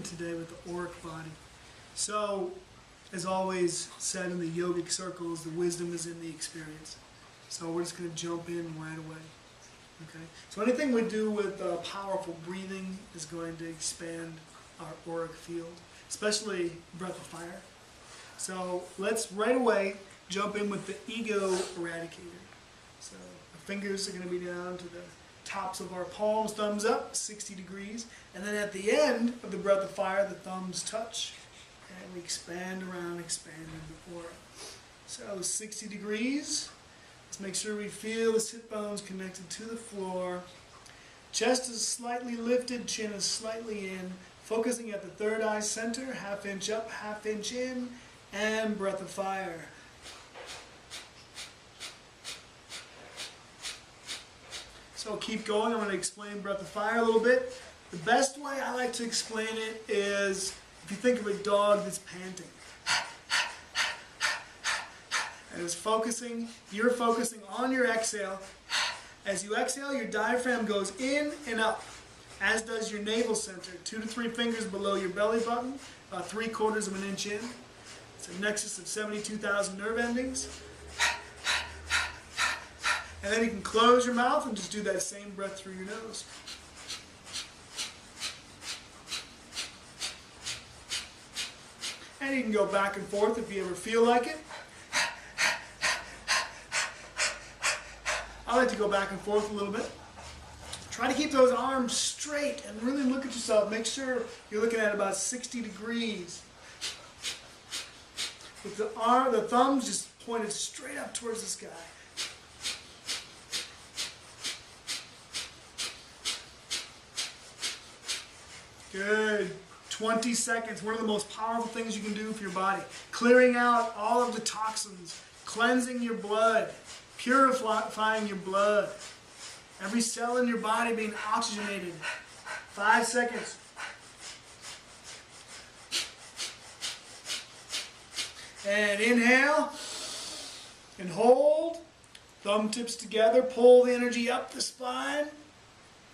today with the Auric body. So, as always said in the yogic circles, the wisdom is in the experience. So we're just going to jump in right away. Okay. So anything we do with powerful breathing is going to expand our auric field, especially breath of fire. So let's right away jump in with the ego eradicator. So our fingers are going to be down to the tops of our palms, thumbs up, 60 degrees. And then at the end of the breath of fire, the thumbs touch. And we expand around, expanding the aura. So 60 degrees. Let's make sure we feel the sit bones connected to the floor. Chest is slightly lifted, chin is slightly in. Focusing at the third eye center, half inch up, half inch in. And breath of fire. So keep going. I'm going to explain breath of fire a little bit. The best way I like to explain it is if you think of a dog that's panting. And it's focusing, you're focusing on your exhale. As you exhale, your diaphragm goes in and up, as does your navel center, 2 to 3 fingers below your belly button, about 3/4 of an inch in. It's a nexus of 72,000 nerve endings. And then you can close your mouth and just do that same breath through your nose. And you can go back and forth if you ever feel like it. I like to go back and forth a little bit. Try to keep those arms straight and really look at yourself. Make sure you're looking at about 60 degrees. With the thumbs just pointed straight up towards the sky. Good. 20 seconds. One of the most powerful things you can do for your body. Clearing out all of the toxins. Cleansing your blood. Purifying your blood. Every cell in your body being oxygenated. 5 seconds. And inhale. And hold. Thumb tips together. Pull the energy up the spine.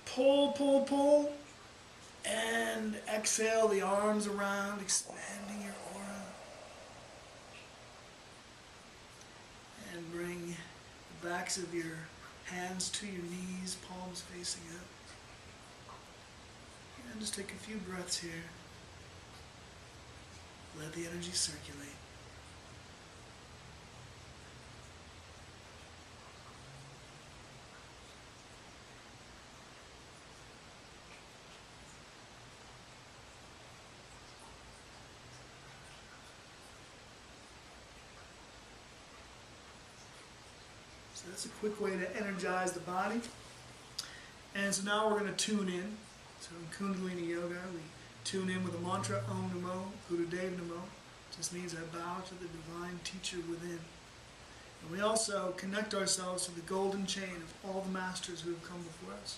Pull, pull, pull. And exhale the arms around, expanding your aura. And bring the backs of your hands to your knees, palms facing up. And just take a few breaths here. Let the energy circulate. So that's a quick way to energize the body. And so now we're going to tune in. So in Kundalini Yoga, we tune in with a mantra, Om Namo, Gurudev Namo. Just means I bow to the divine teacher within. And we also connect ourselves to the golden chain of all the masters who have come before us,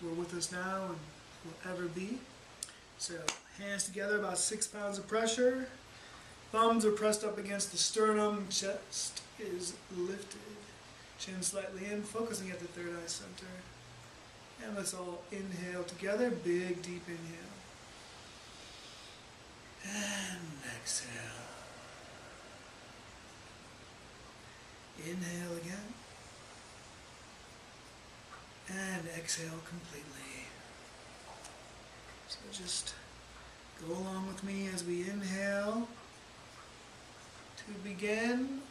who are with us now and will ever be. So hands together, about 6 pounds of pressure. Thumbs are pressed up against the sternum. Chest is lifted. Chin slightly in, focusing at the third eye center. And let's all inhale together. Big, deep inhale. And exhale. Inhale again. And exhale completely. So just go along with me as we inhale. To begin.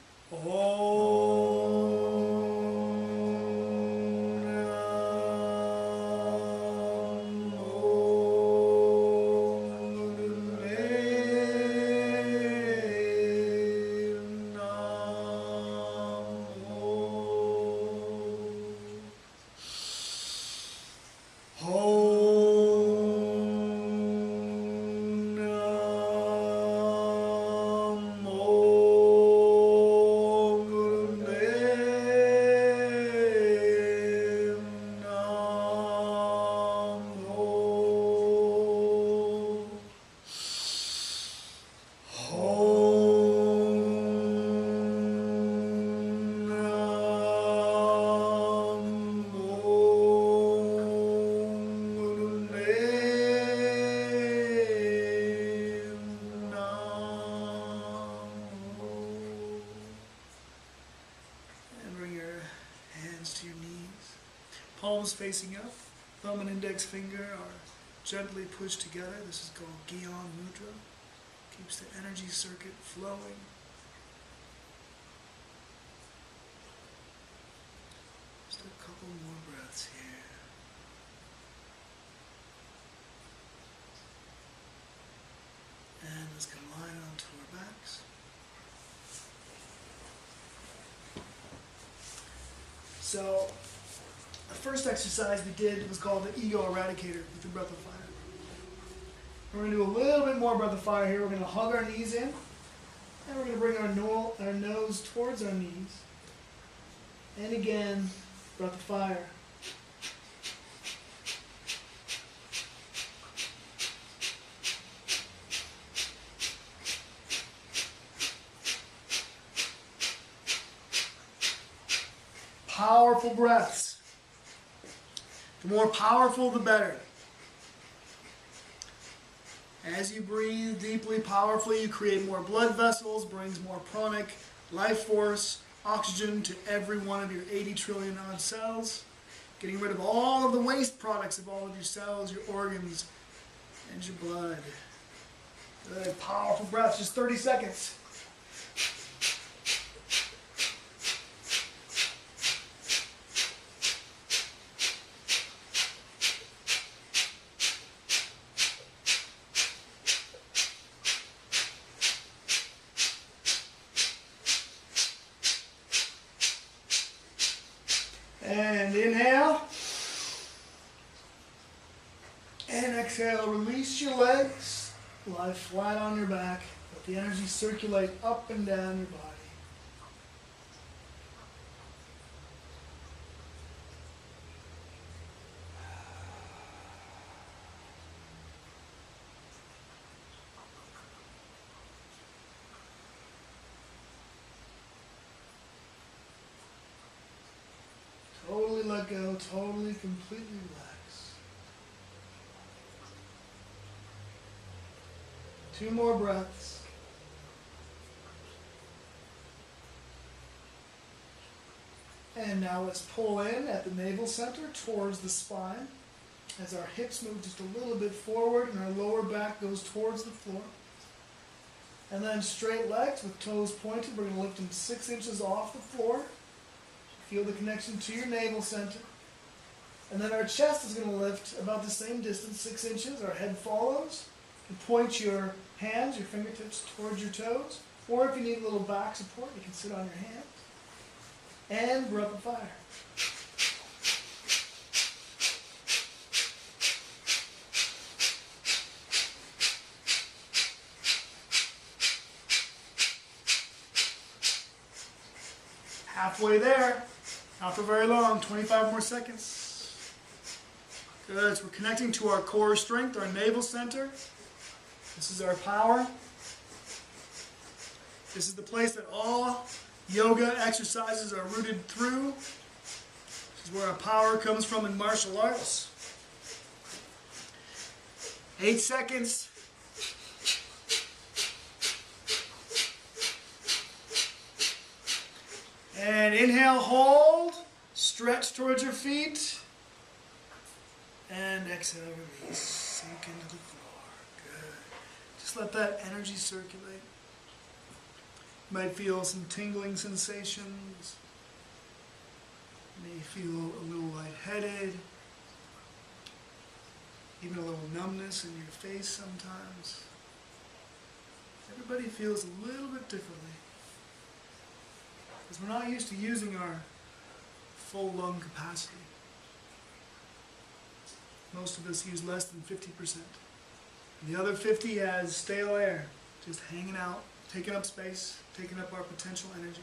Palms facing up. Thumb and index finger are gently pushed together. This is called Gyan Mudra. Keeps the energy circuit flowing. Just a couple more breaths here. And let's come line onto our backs. So, the first exercise we did was called the Ego Eradicator with the breath of fire. We're going to do a little bit more breath of fire here. We're going to hug our knees in, and we're going to bring our nose towards our knees. And again, breath of fire. Powerful breaths. The more powerful, the better. As you breathe deeply, powerfully, you create more blood vessels, brings more pranic life force, oxygen to every one of your 80 trillion odd cells, getting rid of all of the waste products of all of your cells, your organs, and your blood. Good, powerful breath, just 30 seconds. And inhale. And exhale, release your legs. Lie flat on your back. Let the energy circulate up and down your body. Totally let go, totally, completely relax. 2 more breaths. And now let's pull in at the navel center towards the spine as our hips move just a little bit forward and our lower back goes towards the floor. And then straight legs with toes pointed. We're going to lift them 6 inches off the floor. Feel the connection to your navel center. And then our chest is going to lift about the same distance, 6 inches. Our head follows. You point your hands, your fingertips towards your toes. Or if you need a little back support, you can sit on your hands. And breath of fire. Halfway there. Not for very long, 25 more seconds. Good, so we're connecting to our core strength, our navel center. This is our power. This is the place that all yoga exercises are rooted through. This is where our power comes from in martial arts. 8 seconds. And inhale, hold, stretch towards your feet, and exhale, release, sink into the floor. Good. Just let that energy circulate. You might feel some tingling sensations. You may feel a little lightheaded, even a little numbness in your face sometimes. Everybody feels a little bit differently. Because we're not used to using our full lung capacity. Most of us use less than 50%. And the other 50 has stale air, just hanging out, taking up space, taking up our potential energy.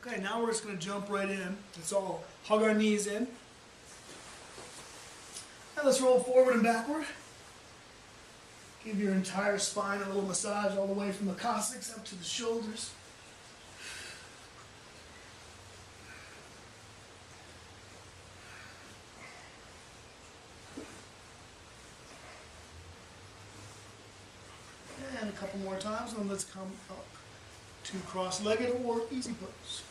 Okay, now we're just going to jump right in. Let's all hug our knees in. And let's roll forward and backward. Give your entire spine a little massage all the way from the coccyx up to the shoulders. And a couple more times, and then let's come up to cross-legged or easy pose.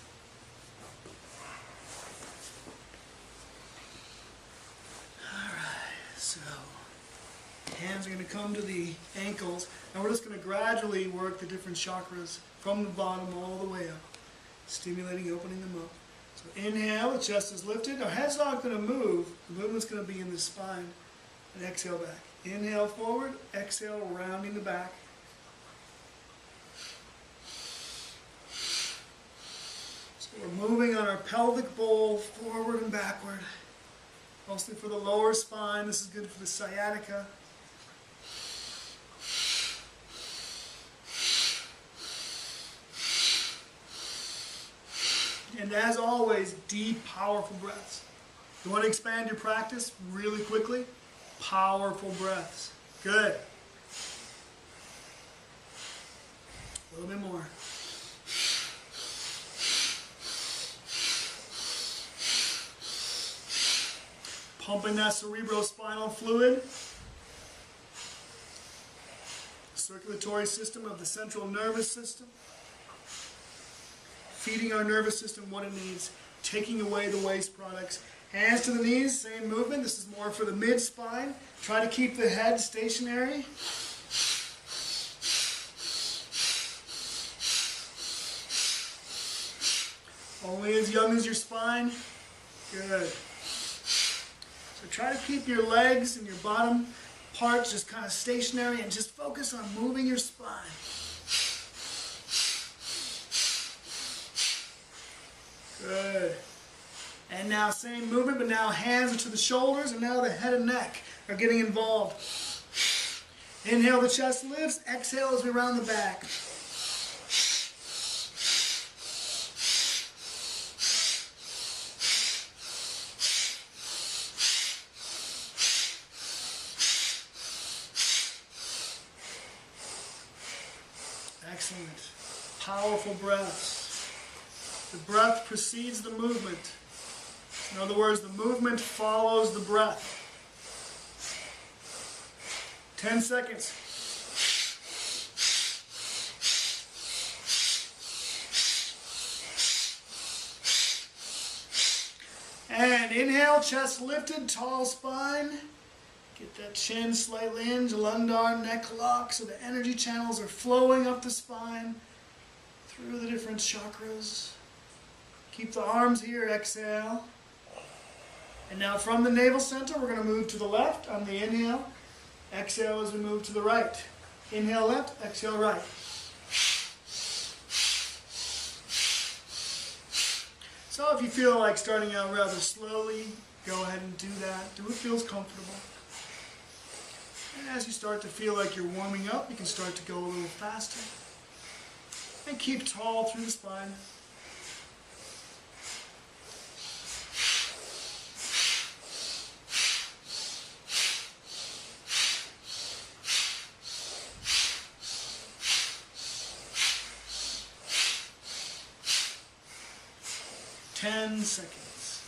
Alright, so hands are going to come to the ankles, and we're just going to gradually work the different chakras from the bottom all the way up, stimulating, opening them up. So inhale, the chest is lifted. Our head's not going to move. The movement's going to be in the spine. And exhale back. Inhale forward, exhale, rounding the back. So we're moving on our pelvic bowl forward and backward. Mostly for the lower spine. This is good for the sciatica. And as always, deep, powerful breaths. You want to expand your practice really quickly? Powerful breaths. Good. A little bit more. Pumping that cerebrospinal fluid. Circulatory system of the central nervous system. Feeding our nervous system what it needs. Taking away the waste products. Hands to the knees, same movement. This is more for the mid-spine. Try to keep the head stationary. Only as young as your spine. Good. So try to keep your legs and your bottom parts just kind of stationary and just focus on moving your spine. Good. And now same movement, but now hands are to the shoulders, and now the head and neck are getting involved. Inhale, the chest lifts. Exhale as we round the back. Excellent. Powerful breaths. The breath precedes the movement. In other words, the movement follows the breath. 10 seconds. And inhale, chest lifted, tall spine. Get that chin slightly in, Jalandhar neck lock, so the energy channels are flowing up the spine through the different chakras. Keep the arms here, exhale. And now from the navel center, we're going to move to the left on the inhale. Exhale as we move to the right. Inhale left, exhale right. So if you feel like starting out rather slowly, go ahead and do that. Do what feels comfortable. And as you start to feel like you're warming up, you can start to go a little faster. And keep tall through the spine. Ten seconds.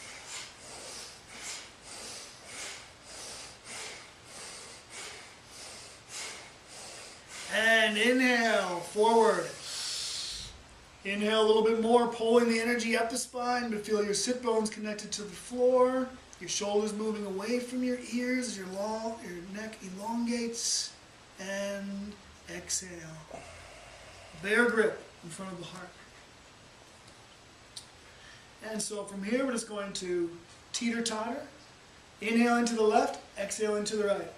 And inhale, forward. Inhale a little bit more, pulling the energy up the spine, but feel your sit bones connected to the floor. Your shoulders moving away from your ears as your neck elongates. And exhale. Bear grip in front of the heart. And so from here, we're just going to teeter-totter. Inhale into the left, exhale into the right.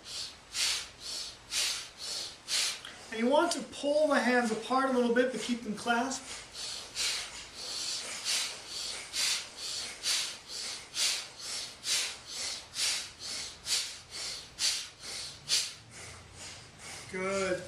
And you want to pull the hands apart a little bit, but keep them clasped. Good.